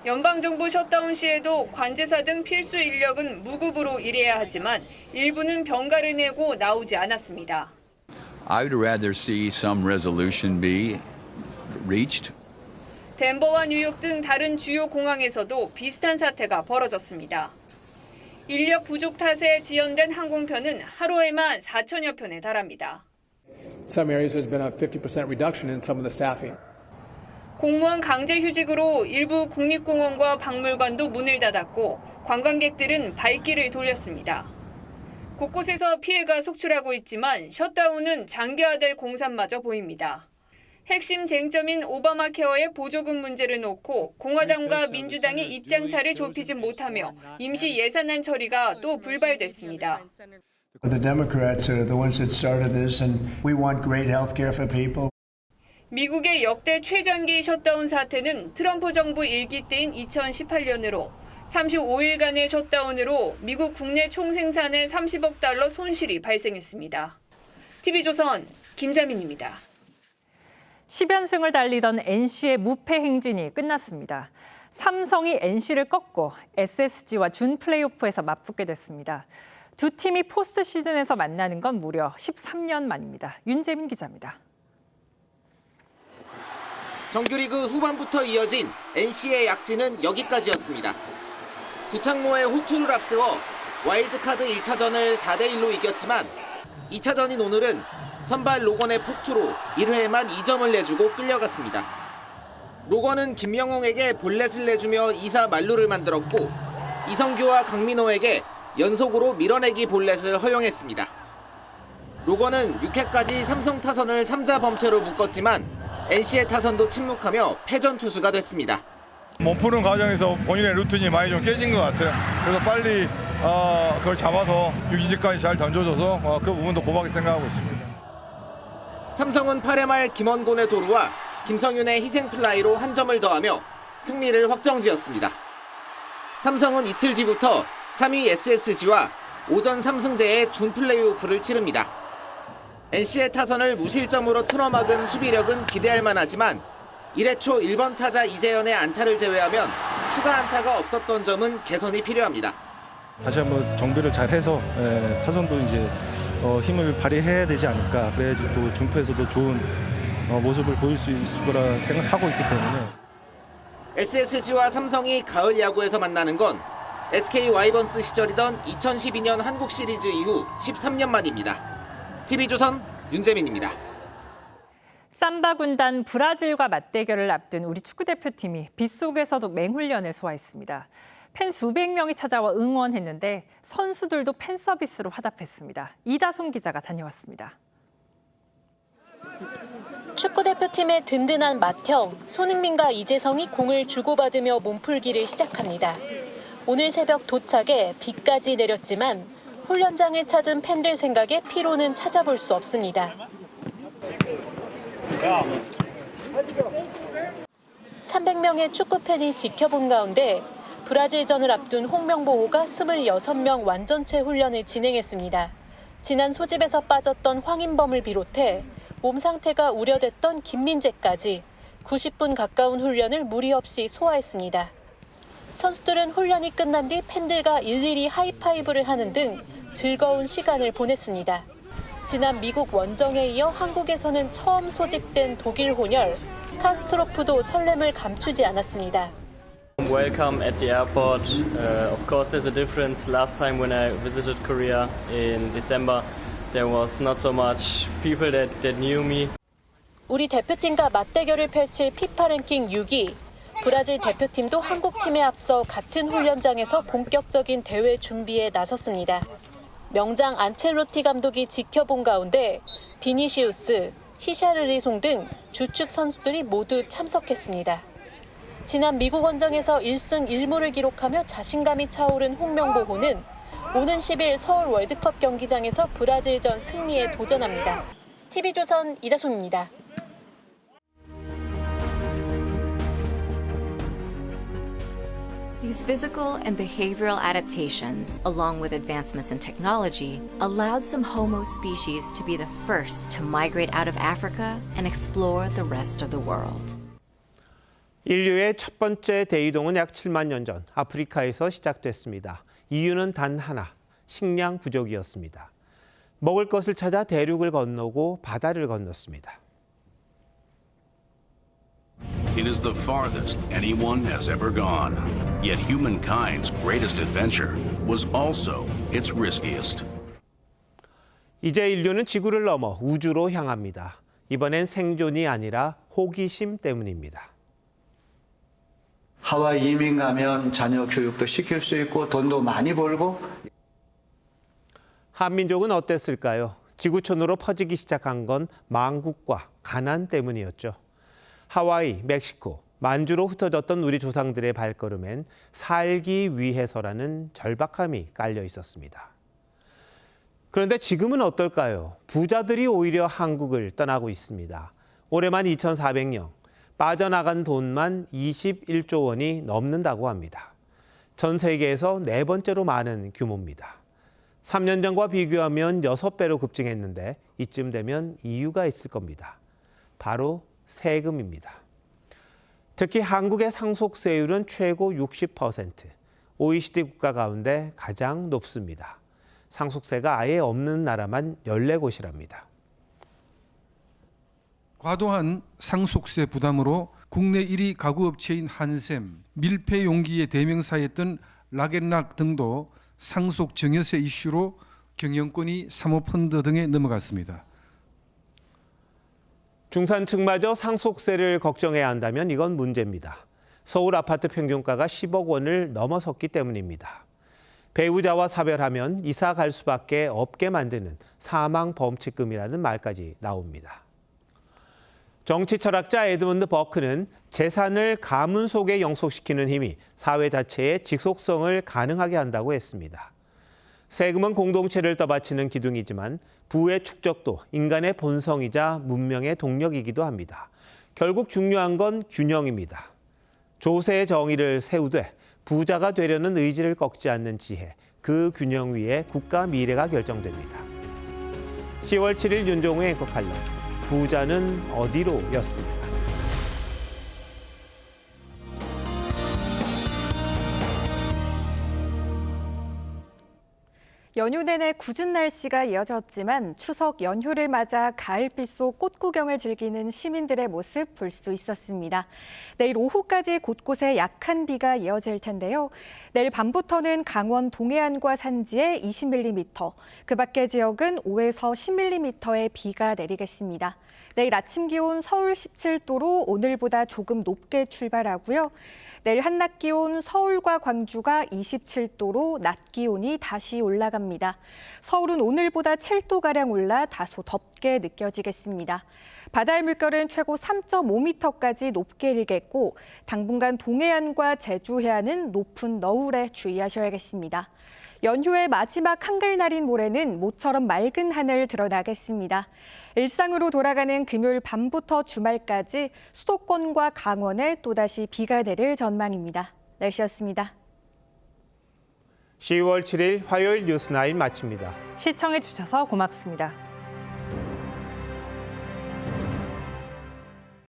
연방정부 셧다운 시에도 관제사 등 필수 인력은 무급으로 일해야 하지만 일부는 병가를 내고 나오지 않았습니다. I would rather see some resolution be reached. 덴버와 뉴욕 등 다른 주요 공항에서도 비슷한 사태가 벌어졌습니다. 인력 부족 탓에 지연된 항공편은 하루에만 4천여 편에 달합니다. Some areas there's been a 50% reduction in some of the staffing. 공무원 강제 휴직으로 일부 국립공원과 박물관도 문을 닫았고 관광객들은 발길을 돌렸습니다. 곳곳에서 피해가 속출하고 있지만 셧다운은 장기화될 공산마저 보입니다. 핵심 쟁점인 오바마 케어의 보조금 문제를 놓고 공화당과 민주당이 입장차를 좁히지 못하며 임시 예산안 처리가 또 불발됐습니다. The Democrats are the ones that started this, and we want great health care for people. 미국의 역대 최장기 셧다운 사태는 트럼프 정부 일기 때인 2018년으로 35일간의 셧다운으로 미국 국내 총생산에 30억 달러 손실이 발생했습니다. TV조선 김자민입니다. 10연승을 달리던 NC의 무패 행진이 끝났습니다. 삼성이 NC를 꺾고 SSG와 준 플레이오프에서 맞붙게 됐습니다. 두 팀이 포스트 시즌에서 만나는 건 무려 13년 만입니다. 윤재민 기자입니다. 정규리그 후반부터 이어진 NC의 약진은 여기까지였습니다. 구창모의 호투를 앞세워 와일드카드 1차전을 4대1로 이겼지만 2차전인 오늘은 선발 로건의 폭투로 1회에만 2점을 내주고 끌려갔습니다. 로건은 김명홍에게 볼넷을 내주며 2사 만루를 만들었고 이성규와 강민호에게 연속으로 밀어내기 볼넷을 허용했습니다. 로건은 6회까지 삼성 타선을 3자 범퇴로 묶었지만 NC의 타선도 침묵하며 패전 투수가 됐습니다. 몸 푸는 과정에서 본인의 루틴이 많이 좀 깨진 것 같아요. 그래서 빨리 그걸 잡아서 유기직까지 잘 던져줘서 그 부분도 고맙게 생각하고 있습니다. 삼성은 8회 말 김원곤의 도루와 김성윤의 희생플라이로 한 점을 더하며 승리를 확정지었습니다. 삼성은 이틀 뒤부터 3위 SSG와 오전 3승제의 준 플레이오프를 치릅니다. NC의 타선을 무실점으로 틀어막은 수비력은 기대할 만하지만 1회 초 1번 타자 이재현의 안타를 제외하면 추가 안타가 없었던 점은 개선이 필요합니다. 다시 한번 정비를 잘 해서 타선도 이제 힘을 발휘해야 되지 않을까. 그래야지 또 준표에서도 좋은 모습을 보일 수 있을 거라 생각하고 있기 때문에. SSG와 삼성이 가을 야구에서 만나는 건 SK 와이번스 시절이던 2012년 한국 시리즈 이후 13년 만입니다. TV조선 윤재민입니다. 삼바 군단 브라질과 맞대결을 앞둔 우리 축구대표팀이 빗속에서도 맹훈련을 소화했습니다. 팬 수백 명이 찾아와 응원했는데 선수들도 팬 서비스로 화답했습니다. 이다솜 기자가 다녀왔습니다. 축구대표팀의 든든한 맏형 손흥민과 이재성이 공을 주고받으며 몸풀기를 시작합니다. 오늘 새벽 도착에 비까지 내렸지만 훈련장을 찾은 팬들 생각에 피로는 찾아볼 수 없습니다. 300명의 축구팬이 지켜본 가운데 브라질전을 앞둔 홍명보호가 26명 완전체 훈련을 진행했습니다. 지난 소집에서 빠졌던 황인범을 비롯해 몸 상태가 우려됐던 김민재까지 90분 가까운 훈련을 무리 없이 소화했습니다. 선수들은 훈련이 끝난 뒤 팬들과 일일이 하이파이브를 하는 등 즐거운 시간을 보냈습니다. 지난 미국 원정에 이어 한국에서는 처음 소집된 독일 혼혈 카스트로프도 설렘을 감추지 않았습니다. Welcome at the airport. Of course, there's a difference. Last time when I visited Korea in December, there was not so much people that knew me. 우리 대표팀과 맞대결을 펼칠 피파 랭킹 6위, 브라질 대표팀도 한국팀에 앞서 같은 훈련장에서 본격적인 대회 준비에 나섰습니다. 명장 안첼로티 감독이 지켜본 가운데 비니시우스, 히샤르리송 등 주축 선수들이 모두 참석했습니다. 지난 미국 원정에서 1승 1무를 기록하며 자신감이 차오른 홍명보호는 오는 10일 서울 월드컵 경기장에서 브라질전 승리에 도전합니다. TV조선 이다솜입니다. These physical and behavioral adaptations, along with advancements in technology, allowed some Homo species to be the first to migrate out of Africa and explore the rest of the world. 인류의 첫 번째 대이동은 약 7만 년 전 아프리카에서 시작됐습니다. 이유는 단 하나, 식량 부족이었습니다. 먹을 것을 찾아 대륙을 건너고 바다를 건넜습니다. It is the farthest anyone has ever gone. Yet humankind's greatest adventure was also its riskiest. 이제 인류는 지구를 넘어 우주로 향합니다. 이번엔 생존이 아니라 호기심 때문입니다. 하와이 이민 가면 자녀 교육도 시킬 수 있고 돈도 많이 벌고. 한민족은 어땠을까요? 지구촌으로 퍼지기 시작한 건 망국과 가난 때문이었죠. 하와이, 멕시코, 만주로 흩어졌던 우리 조상들의 발걸음엔 살기 위해서라는 절박함이 깔려 있었습니다. 그런데 지금은 어떨까요? 부자들이 오히려 한국을 떠나고 있습니다. 올해만 2,400명, 빠져나간 돈만 21조 원이 넘는다고 합니다. 전 세계에서 네 번째로 많은 규모입니다. 3년 전과 비교하면 6배로 급증했는데 이쯤 되면 이유가 있을 겁니다. 바로 세금입니다. 특히 한국의 상속세율은 최고 60%, OECD 국가 가운데 가장 높습니다. 상속세가 아예 없는 나라만 14곳이랍니다. 과도한 상속세 부담으로 국내 1위 가구업체인 한샘, 밀폐 용기의 대명사였던 락앤락 등도 상속 증여세 이슈로 경영권이 사모펀드 등에 넘어갔습니다. 중산층마저 상속세를 걱정해야 한다면 이건 문제입니다. 서울 아파트 평균가가 10억 원을 넘어섰기 때문입니다. 배우자와 사별하면 이사 갈 수밖에 없게 만드는 사망범칙금이라는 말까지 나옵니다. 정치 철학자 에드먼드 버크는 재산을 가문 속에 영속시키는 힘이 사회 자체의 지속성을 가능하게 한다고 했습니다. 세금은 공동체를 떠받치는 기둥이지만 부의 축적도 인간의 본성이자 문명의 동력이기도 합니다. 결국 중요한 건 균형입니다. 조세의 정의를 세우되 부자가 되려는 의지를 꺾지 않는 지혜, 그 균형 위에 국가 미래가 결정됩니다. 10월 7일 윤종우의 앵커 칼럼, 부자는 어디로 였습니다. 연휴 내내 궂은 날씨가 이어졌지만 추석 연휴를 맞아 가을빛 속 꽃 구경을 즐기는 시민들의 모습 볼 수 있었습니다. 내일 오후까지 곳곳에 약한 비가 이어질 텐데요. 내일 밤부터는 강원 동해안과 산지에 20mm, 그 밖의 지역은 5에서 10mm의 비가 내리겠습니다. 내일 아침 기온 서울 17도로 오늘보다 조금 높게 출발하고요. 내일 한낮 기온 서울과 광주가 27도로 낮 기온이 다시 올라갑니다. 서울은 오늘보다 7도가량 올라 다소 덥게 느껴지겠습니다. 바다의 물결은 최고 3.5m까지 높게 일겠고 당분간 동해안과 제주 해안은 높은 너울에 주의하셔야겠습니다. 연휴의 마지막 한글날인 모레는 모처럼 맑은 하늘 드러나겠습니다. 일상으로 돌아가는 금요일 밤부터 주말까지 수도권과 강원에 또다시 비가 내릴 전망입니다. 날씨였습니다. 10월 7일 화요일 뉴스9 마칩니다. 시청해 주셔서 고맙습니다.